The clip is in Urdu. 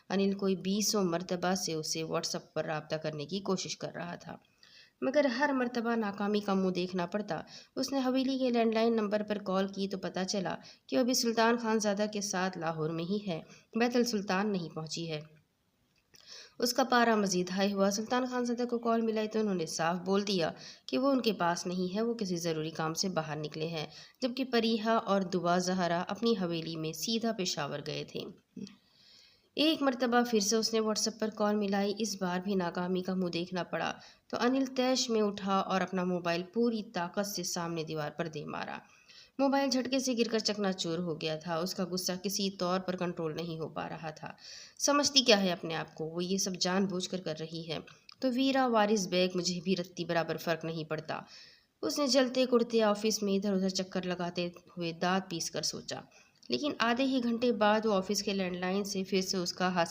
انل کوئی 20 مرتبہ سے اسے واٹس ایپ پر رابطہ کرنے کی کوشش کر رہا تھا، مگر ہر مرتبہ ناکامی کا منہ دیکھنا پڑتا۔ اس نے حویلی کے لینڈ لائن نمبر پر کال کی تو پتہ چلا کہ وہ ابھی سلطان خان زادہ کے ساتھ لاہور میں ہی ہے، بیت السلطان نہیں پہنچی ہے۔ اس کا پارا مزید ہائی ہوا۔ سلطان خان زادہ کو کال ملائی تو انہوں نے صاف بول دیا کہ وہ ان کے پاس نہیں ہے، وہ کسی ضروری کام سے باہر نکلے ہیں، جبکہ پریحا اور دعا زہرا اپنی حویلی میں سیدھا پشاور گئے تھے۔ ایک مرتبہ پھر سے اس نے واٹس ایپ پر کال ملائی، اس بار بھی ناکامی کا منہ دیکھنا پڑا تو انل طیش میں اٹھا اور اپنا موبائل پوری طاقت سے سامنے دیوار پر دے مارا۔ موبائل جھٹکے سے گر کر چکنا چور ہو گیا تھا۔ اس کا غصہ کسی طور پر کنٹرول نہیں ہو پا رہا تھا۔ سمجھتی کیا ہے اپنے آپ کو، وہ یہ سب جان بوجھ کر رہی ہے تو ویرا وارث بیگ مجھے بھی رتی برابر فرق نہیں پڑتا۔ اس نے جلتے کڑتے آفس میں ادھر ادھر چکر لگاتے ہوئے دانت پیس کر سوچا، لیکن آدھے ہی گھنٹے بعد وہ آفس کے لینڈ لائن سے پھر سے اس کا